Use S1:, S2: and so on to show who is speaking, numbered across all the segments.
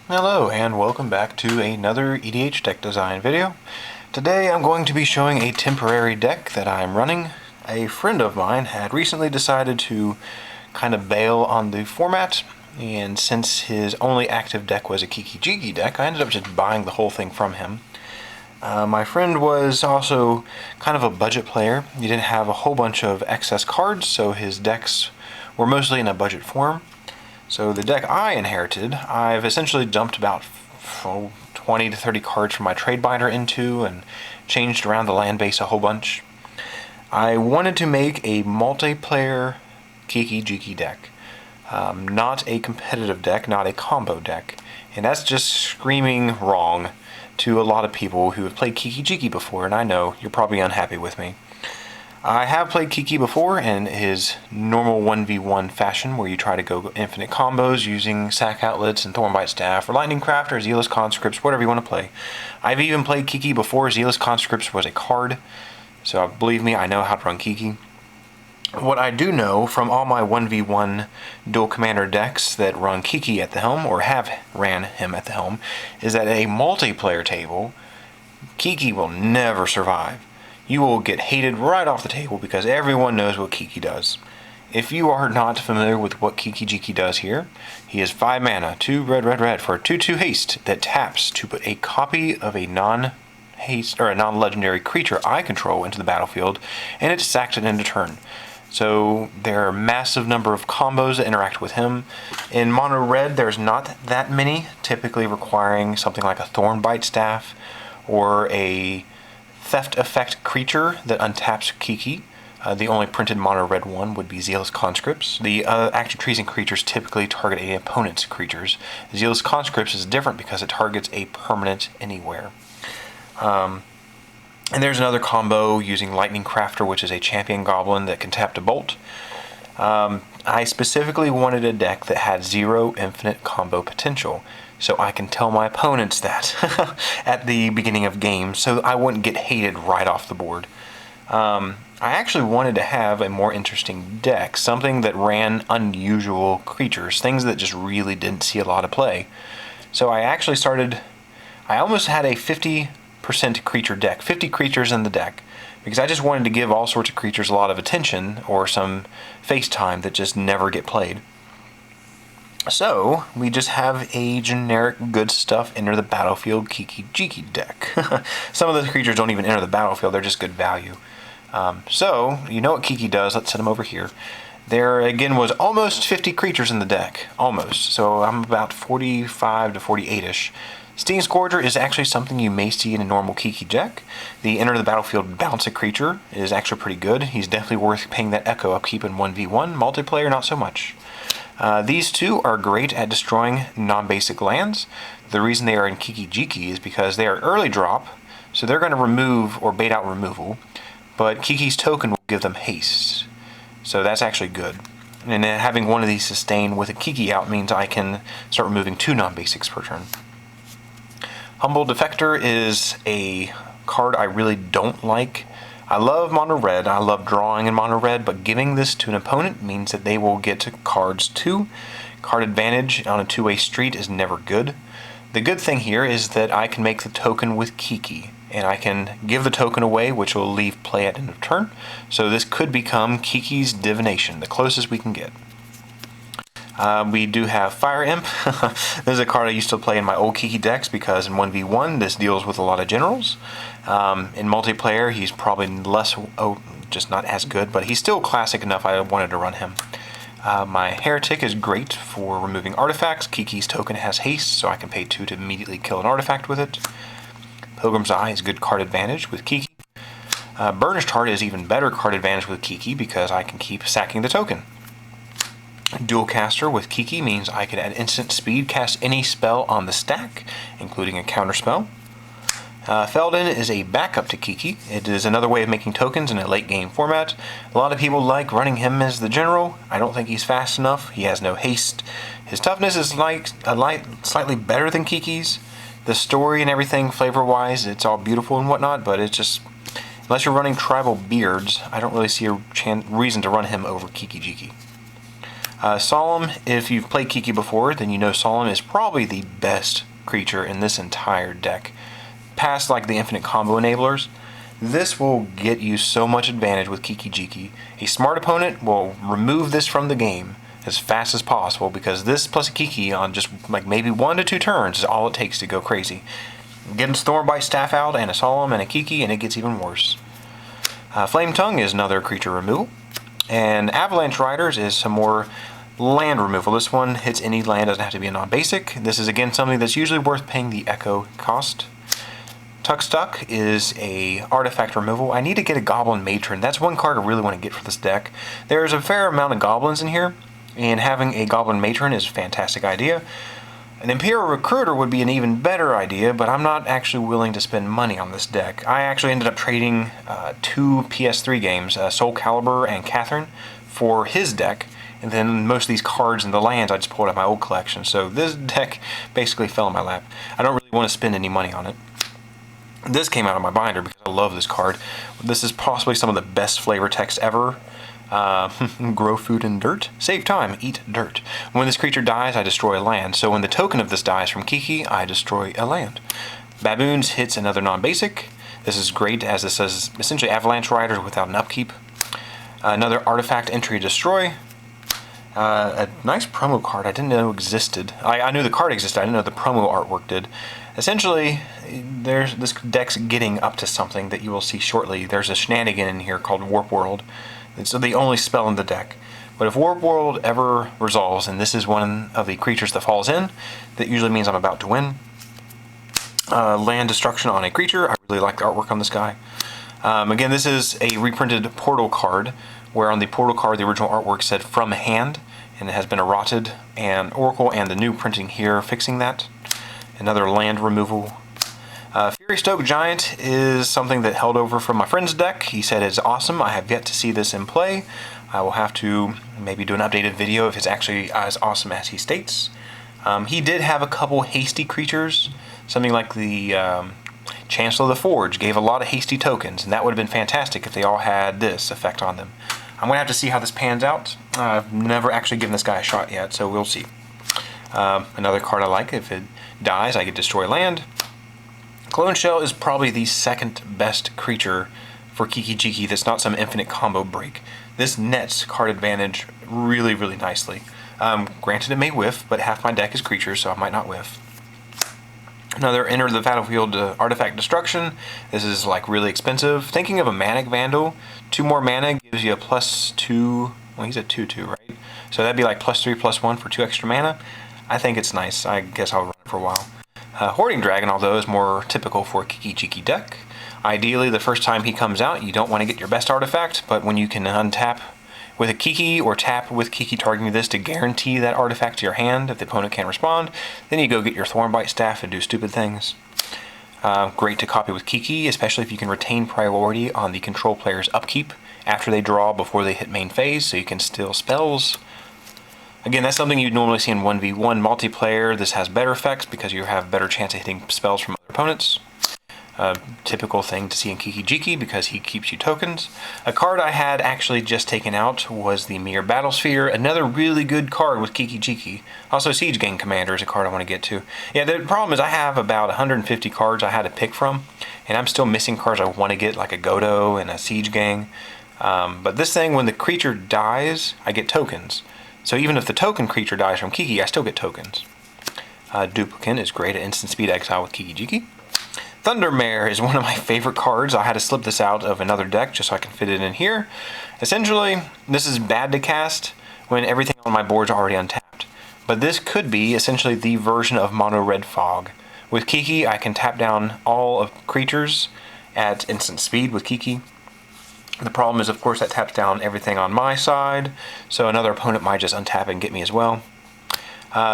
S1: Hello and welcome back to another EDH deck design video. Today I'm going to be showing a temporary deck that I'm running. A friend of mine had recently decided to kind of bail on the format, and since his only active deck was a Kiki-Jiki deck, I ended up just buying the whole thing from him. My friend was also kind of a budget player. He didn't have a whole bunch of excess cards, so his decks were mostly in a budget form. So the deck I inherited, I've essentially dumped about 20 to 30 cards from my trade binder into and changed around the land base a whole bunch. I wanted to make a multiplayer Kiki-Jiki deck. Not a competitive deck, not a combo deck. And that's just screaming wrong to a lot of people who have played Kiki-Jiki before, and I know you're probably unhappy with me. I have played Kiki before in his normal 1v1 fashion, where you try to go infinite combos using sack outlets and thornbite staff, or lightning craft, or zealous conscripts, whatever you want to play. I've even played Kiki before zealous conscripts was a card, so believe me, I know how to run Kiki. What I do know from all my 1v1 dual commander decks that run Kiki at the helm, or have ran him at the helm, is that at a multiplayer table, Kiki will never survive. You will get hated right off the table because everyone knows what Kiki does. If you are not familiar with what Kiki-Jiki does here, he is 5 mana, 2 red for a 2/2 haste that taps to put a copy of a non-haste or a non-legendary creature I control into the battlefield, and it sacks it into turn. So there are a massive number of combos that interact with him. In mono red, there's not that many, typically requiring something like a thornbite staff or a theft effect creature that untaps Kiki. The only printed mono red one would be zealous conscripts. The active trees and creatures typically target an opponent's creatures. Zealous conscripts is different because it targets a permanent anywhere. And there's another combo using lightning crafter, which is a champion goblin that can tap to bolt. I specifically wanted a deck that had 0 infinite combo potential, so I can tell my opponents that at the beginning of games, so I wouldn't get hated right off the board. I actually wanted to have a more interesting deck, something that ran unusual creatures, things that just really didn't see a lot of play. So I almost had a 50% creature deck, 50 creatures in the deck, because I just wanted to give all sorts of creatures a lot of attention or some face time that just never get played. So, we just have a generic good stuff enter the battlefield Kiki-Jiki deck. Some of those creatures don't even enter the battlefield, they're just good value. So, you know what Kiki does, let's set him over here. There, again, was almost 50 creatures in the deck. Almost. So, I'm about 45 to 48-ish. Steam Scourger is actually something you may see in a normal Kiki deck. The enter the battlefield bounce a creature is actually pretty good. He's definitely worth paying that echo upkeep in 1v1. Multiplayer, not so much. These two are great at destroying non-basic lands. The reason they are in Kiki-Jiki is because they are early drop, so they're going to remove or bait out removal, but Kiki's token will give them haste. So that's actually good. And then having one of these sustain with a Kiki out means I can start removing 2 non-basics per turn. Humble Defector is a card I really don't like. I love mono red, I love drawing in mono red, but giving this to an opponent means that they will get to cards too. Card advantage on a 2-way street is never good. The good thing here is that I can make the token with Kiki, and I can give the token away, which will leave play at end of turn. So this could become Kiki's Divination, the closest we can get. We do have Fire Imp. This is a card I used to play in my old Kiki decks because in 1v1 this deals with a lot of generals. In multiplayer he's probably just not as good, but he's still classic enough I wanted to run him. My Heretic is great for removing artifacts. Kiki's token has haste, so I can pay 2 to immediately kill an artifact with it. Pilgrim's Eye is good card advantage with Kiki. Burnished Heart is even better card advantage with Kiki because I can keep sacking the token. Dual Caster with Kiki means I can at instant speed cast any spell on the stack, including a counter spell. Feldon is a backup to Kiki. It is another way of making tokens in a late game format. A lot of people like running him as the general. I don't think he's fast enough. He has no haste. His toughness is slightly better than Kiki's. The story and everything, flavor-wise, it's all beautiful and whatnot, but it's just, unless you're running tribal beards, I don't really see a reason to run him over Kiki-Jiki. Solemn, if you've played Kiki before, then you know Solemn is probably the best creature in this entire deck. Past like the infinite combo enablers, this will get you so much advantage with Kiki-Jiki. A smart opponent will remove this from the game as fast as possible because this plus a Kiki on just like maybe 1 to 2 turns is all it takes to go crazy. Get a Thornbite Staff out and a Solemn and a Kiki and it gets even worse. Flame Tongue is another creature removal. And Avalanche Riders is some more land removal. This one hits any land, doesn't have to be a non-basic. This is again something that's usually worth paying the Echo cost. Tuck Stuck is a artifact removal. I need to get a Goblin Matron. That's one card I really want to get for this deck. There's a fair amount of goblins in here, and having a Goblin Matron is a fantastic idea. An Imperial Recruiter would be an even better idea, but I'm not actually willing to spend money on this deck. I actually ended up trading 2 PS3 games, Soul Calibur and Catherine, for his deck, and then most of these cards and the lands I just pulled out of my old collection. So this deck basically fell in my lap. I don't really want to spend any money on it. This came out of my binder because I love this card. This is possibly some of the best flavor text ever. Grow food in dirt. Save time. Eat dirt. When this creature dies, I destroy a land. So when the token of this dies from Kiki, I destroy a land. Baboons hits another non-basic. This is great as this is essentially Avalanche Riders without an upkeep. Another artifact entry destroy. A nice promo card I didn't know existed. I knew the card existed, I didn't know the promo artwork did. Essentially, this deck's getting up to something that you will see shortly. There's a shenanigan in here called Warp World. It's the only spell in the deck. But if Warp World ever resolves, and this is one of the creatures that falls in, that usually means I'm about to win. Land destruction on a creature. I really like the artwork on this guy. Again, this is a reprinted Portal card, where on the Portal card the original artwork said from hand, and it has been errated, and Oracle and the new printing here fixing that. Another land removal. Fury Stoke Giant is something that held over from my friend's deck. He said it's awesome. I have yet to see this in play. I will have to maybe do an updated video if it's actually as awesome as he states. He did have a couple hasty creatures. Something like the Chancellor of the Forge gave a lot of hasty tokens, and that would have been fantastic if they all had this effect on them. I'm going to have to see how this pans out. I've never actually given this guy a shot yet, so we'll see. Another card I like, if it dies, I get destroy land. Clone Shell is probably the second best creature for Kiki-Jiki that's not some infinite combo break. This nets card advantage really, really nicely. Granted, it may whiff, but half my deck is creatures, so I might not whiff. Another Enter the Battlefield Artifact Destruction. This is like really expensive. Thinking of a Manic Vandal, 2 more mana gives you a +2. Well, he's a 2/2, right? So that'd be like +3/+1 for 2 extra mana. I think it's nice. I guess I'll run it for a while. Hoarding Dragon, although, is more typical for a Kiki-Jiki deck. Ideally, the first time he comes out, you don't want to get your best artifact, but when you can untap with a Kiki or tap with Kiki targeting this to guarantee that artifact to your hand if the opponent can't respond, then you go get your Thornbite Staff and do stupid things. Great to copy with Kiki, especially if you can retain priority on the control player's upkeep after they draw before they hit main phase, so you can steal spells. Again, that's something you'd normally see in 1v1 multiplayer. This has better effects because you have better chance of hitting spells from other opponents. Typical thing to see in Kiki-Jiki because he keeps you tokens. A card I had actually just taken out was the Mere Battlesphere, another really good card with Kiki-Jiki. Also, Siege Gang Commander is a card I want to get to. Yeah, the problem is I have about 150 cards I had to pick from, and I'm still missing cards I want to get, like a Godo and a Siege Gang. But this thing, when the creature dies, I get tokens. So even if the token creature dies from Kiki, I still get tokens. Duplicant is great at instant speed exile with Kiki-Jiki. Thundermare is one of my favorite cards. I had to slip this out of another deck just so I can fit it in here. Essentially, this is bad to cast when everything on my board is already untapped. But this could be essentially the version of Mono Red Fog. With Kiki, I can tap down all of creatures at instant speed with Kiki. The problem is, of course, that taps down everything on my side, so another opponent might just untap and get me as well.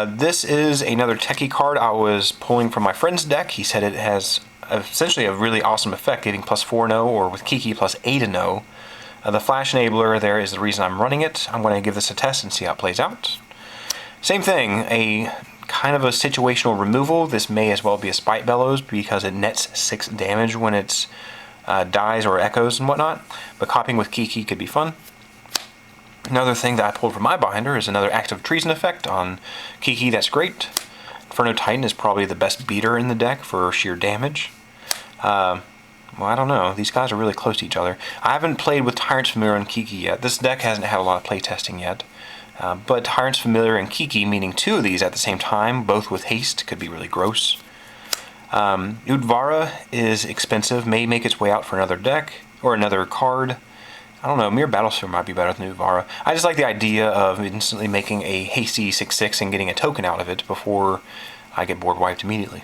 S1: This is another techie card I was pulling from my friend's deck. He said it has essentially a really awesome effect, giving +4/0, or with Kiki +8/0. The Flash Enabler there is the reason I'm running it. I'm going to give this a test and see how it plays out. Same thing, a kind of a situational removal. This may as well be a Spite Bellows because it nets 6 damage when it's dies or echoes and whatnot, but copying with Kiki could be fun. Another thing that I pulled from my binder is another active treason effect on Kiki. That's great. Inferno Titan is probably the best beater in the deck for sheer damage. Well, I don't know. These guys are really close to each other. I haven't played with Tyrant's Familiar and Kiki yet. This deck hasn't had a lot of playtesting yet. But Tyrant's Familiar and Kiki, meaning two of these at the same time, both with haste, could be really gross. Udvara is expensive, may make its way out for another deck, or another card. I don't know, Mere Battlesphere might be better than Udvara. I just like the idea of instantly making a hasty 6/6 and getting a token out of it before I get board wiped immediately.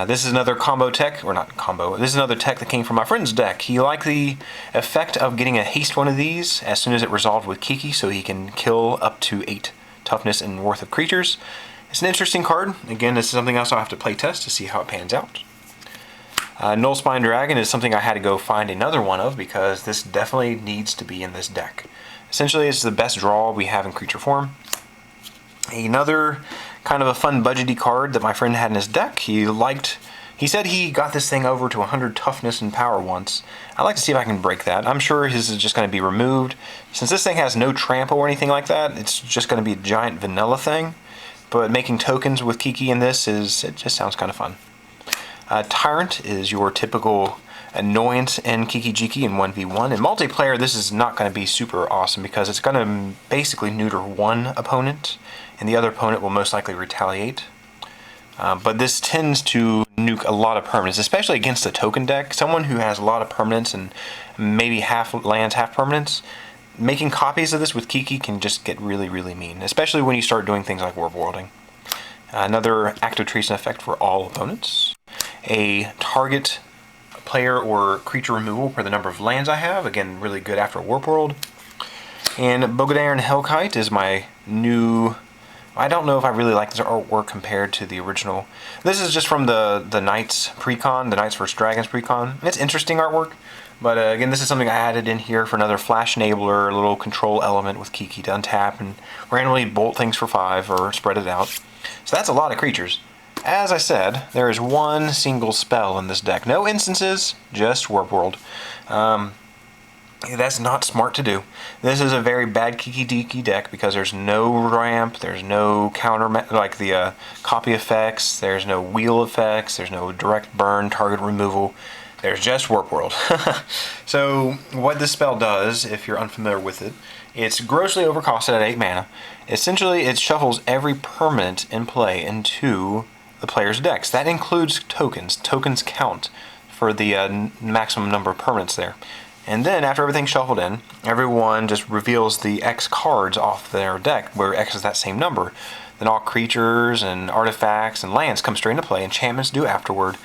S1: This is another combo tech, or not combo, this is another tech that came from my friend's deck. He liked the effect of getting a haste one of these as soon as it resolved with Kiki, so he can kill up to 8 toughness and worth of creatures. It's an interesting card. Again, this is something else I'll have to play test to see how it pans out. Nullspine Dragon is something I had to go find another one of because this definitely needs to be in this deck. Essentially, it's the best draw we have in creature form. Another kind of a fun budgety card that my friend had in his deck. He said he got this thing over to 100 toughness and power once. I'd like to see if I can break that. I'm sure his is just going to be removed. Since this thing has no trample or anything like that, it's just going to be a giant vanilla thing. But making tokens with Kiki in this it just sounds kind of fun. Tyrant is your typical annoyance in Kiki-Jiki in 1v1. In multiplayer, this is not going to be super awesome because it's going to basically neuter one opponent, and the other opponent will most likely retaliate. But this tends to nuke a lot of permanents, especially against a token deck. Someone who has a lot of permanents and maybe half lands, half permanents, making copies of this with Kiki can just get really, really mean, especially when you start doing things like warp worlding. Another active treason effect for all opponents. A target player or creature removal per the number of lands I have. Again, really good after Warp World. And Bogadarian Hellkite is my new... I don't know if I really like this artwork compared to the original. This is just from the Knights Precon, the Knights vs. Dragons Precon. It's interesting artwork, but again, this is something I added in here for another flash enabler, a little control element with Kiki to untap and randomly bolt things for 5 or spread it out. So that's a lot of creatures. As I said, there is one single spell in this deck. No instances, just Warp World. That's not smart to do. This is a very bad Kiki-Jiki deck because there's no ramp, there's no counter, like the copy effects, there's no wheel effects, there's no direct burn, target removal. There's just Warp World. So what this spell does, if you're unfamiliar with it, it's grossly overcosted at 8 mana. Essentially, it shuffles every permanent in play into the player's decks. That includes tokens. Tokens count for the maximum number of permanents there. And then after everything's shuffled in, everyone just reveals the X cards off their deck, where X is that same number. Then all creatures and artifacts and lands come straight into play. Enchantments do afterward.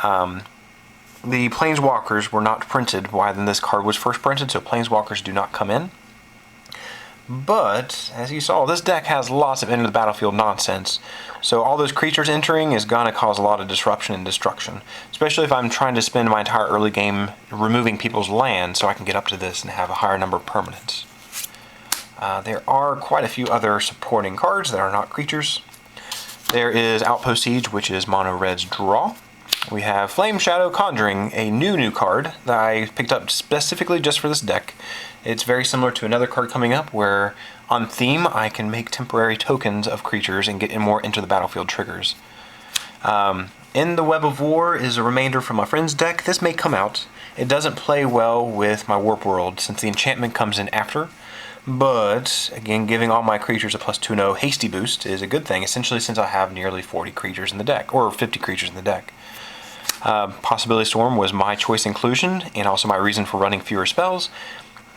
S1: The Planeswalkers were not printed when this card was first printed, so Planeswalkers do not come in. But, as you saw, this deck has lots of enter the battlefield nonsense. So all those creatures entering is going to cause a lot of disruption and destruction. Especially if I'm trying to spend my entire early game removing people's land so I can get up to this and have a higher number of permanents. There are quite a few other supporting cards that are not creatures. There is Outpost Siege, which is mono red's draw. We have Flame Shadow Conjuring, a new card that I picked up specifically just for this deck. It's very similar to another card coming up where, on theme, I can make temporary tokens of creatures and get more into the battlefield triggers. In the Web of War is a remainder from my friend's deck. This may come out. It doesn't play well with my Warp World since the enchantment comes in after. But, again, giving all my creatures a +2/0 hasty boost is a good thing, essentially since I have nearly 40 creatures in the deck, or 50 creatures in the deck. Possibility Storm was my choice inclusion, and also my reason for running fewer spells.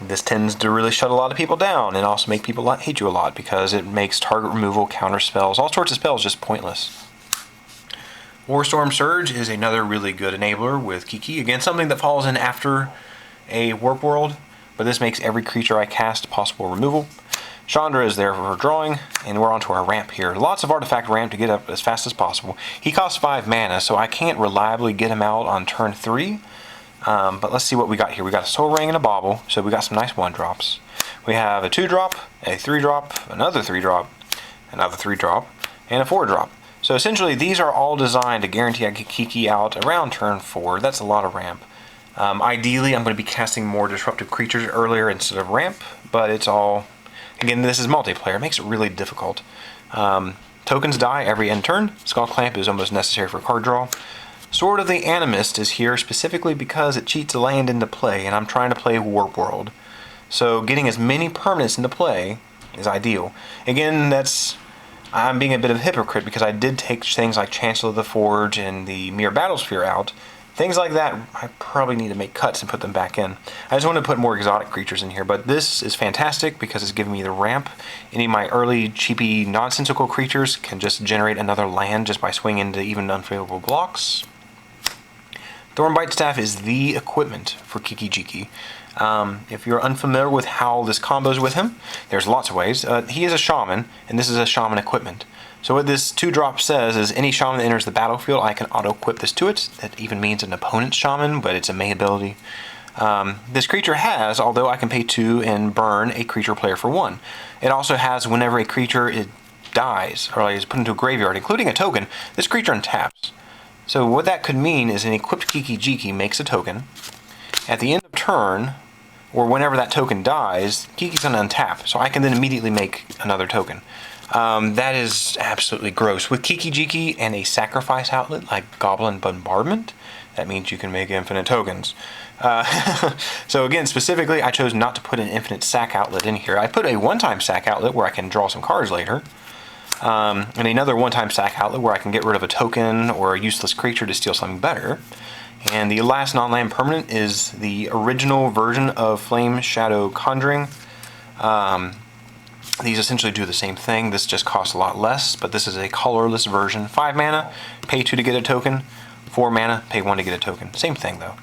S1: This tends to really shut a lot of people down, and also make people hate you a lot, because it makes target removal, counter spells, all sorts of spells just pointless. Warstorm Surge is another really good enabler with Kiki. Again, something that falls in after a Warp World, but this makes every creature I cast possible removal. Chandra is there for drawing, and we're onto our ramp here. Lots of artifact ramp to get up as fast as possible. He costs 5 mana, so I can't reliably get him out on turn 3. But let's see what we got here. We got a Soul Ring and a Bauble, so we got some nice 1-drops. We have a 2-drop, a 3-drop, another 3-drop, another 3-drop, and a 4-drop. So essentially, these are all designed to guarantee I get Kiki out around turn 4. That's a lot of ramp. Ideally, I'm going to be casting more disruptive creatures earlier instead of ramp, but it's all... Again, this is multiplayer. It makes it really difficult. Tokens die every end turn. Skull Clamp is almost necessary for card draw. Sword of the Animist is here specifically because it cheats a land into play, and I'm trying to play Warp World. So getting as many permanents into play is ideal. Again, I'm being a bit of a hypocrite because I did take things like Chancellor of the Forge and the Mere Battlesphere out. Things like that, I probably need to make cuts and put them back in. I just want to put more exotic creatures in here, but this is fantastic because it's giving me the ramp. Any of my early cheapy nonsensical creatures can just generate another land just by swinging into even unfavorable blocks. Thornbite Staff is the equipment for Kiki-Jiki. If you're unfamiliar with how this combos with him, there's lots of ways. He is a shaman, and this is a shaman equipment. So what this 2-drop says is any shaman that enters the battlefield, I can auto-equip this to it. That even means an opponent's shaman, but it's a May ability. This creature has, although I can pay 2 and burn a creature player for 1. It also has whenever a creature dies, or is put into a graveyard, including a token, this creature untaps. So what that could mean is an equipped Kiki-Jiki makes a token. At the end of turn, or whenever that token dies, Kiki's going to untap, so I can then immediately make another token. That is absolutely gross. With Kiki-Jiki and a sacrifice outlet like Goblin Bombardment, that means you can make infinite tokens. So again, specifically, I chose not to put an infinite sack outlet in here. I put a one-time sack outlet where I can draw some cards later. And another one-time sack outlet where I can get rid of a token or a useless creature to steal something better. And the last non-land permanent is the original version of Flame Shadow Conjuring. These essentially do the same thing. This just costs a lot less, but this is a colorless version. 5 mana, pay 2 to get a token. 4 mana, pay 1 to get a token. Same thing though.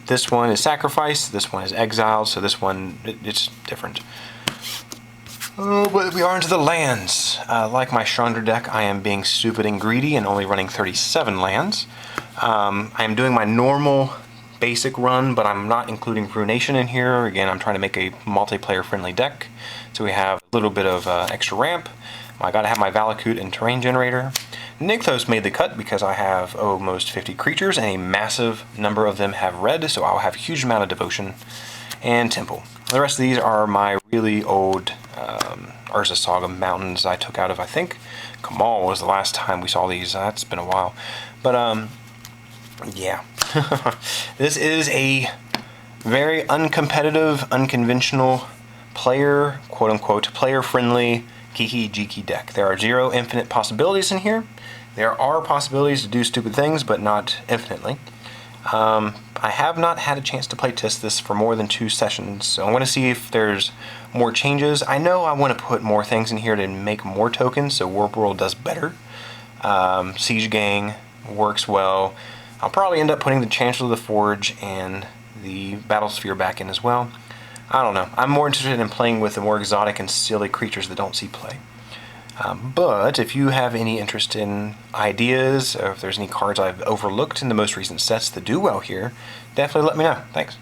S1: This one is sacrifice, this one is exiled, so this one, it's different. Oh, but we are into the lands. Like my Chandra deck, I am being stupid and greedy and only running 37 lands. I am doing my normal basic run, but I'm not including Ruination in here. Again, I'm trying to make a multiplayer friendly deck. So we have a little bit of extra ramp. I gotta have my Valakut and Terrain Generator. Nykthos made the cut because I have almost 50 creatures and a massive number of them have red, so I'll have a huge amount of devotion. And Temple. The rest of these are my really old Urza Saga mountains I took out of, I think, Kamal was the last time we saw these. That's been a while. But, yeah. This is a very uncompetitive, unconventional player, quote-unquote, player-friendly Kiki-Jiki deck. There are 0 infinite possibilities in here. There are possibilities to do stupid things, but not infinitely. I have not had a chance to play test this for more than 2 sessions, so I want to see if there's more changes. I know I want to put more things in here to make more tokens, so Warp World does better. Siege Gang works well. I'll probably end up putting the Chancellor of the Forge and the Battlesphere back in as well. I don't know. I'm more interested in playing with the more exotic and silly creatures that don't see play. But if you have any interest in ideas, or if there's any cards I've overlooked in the most recent sets that do well here, definitely let me know. Thanks.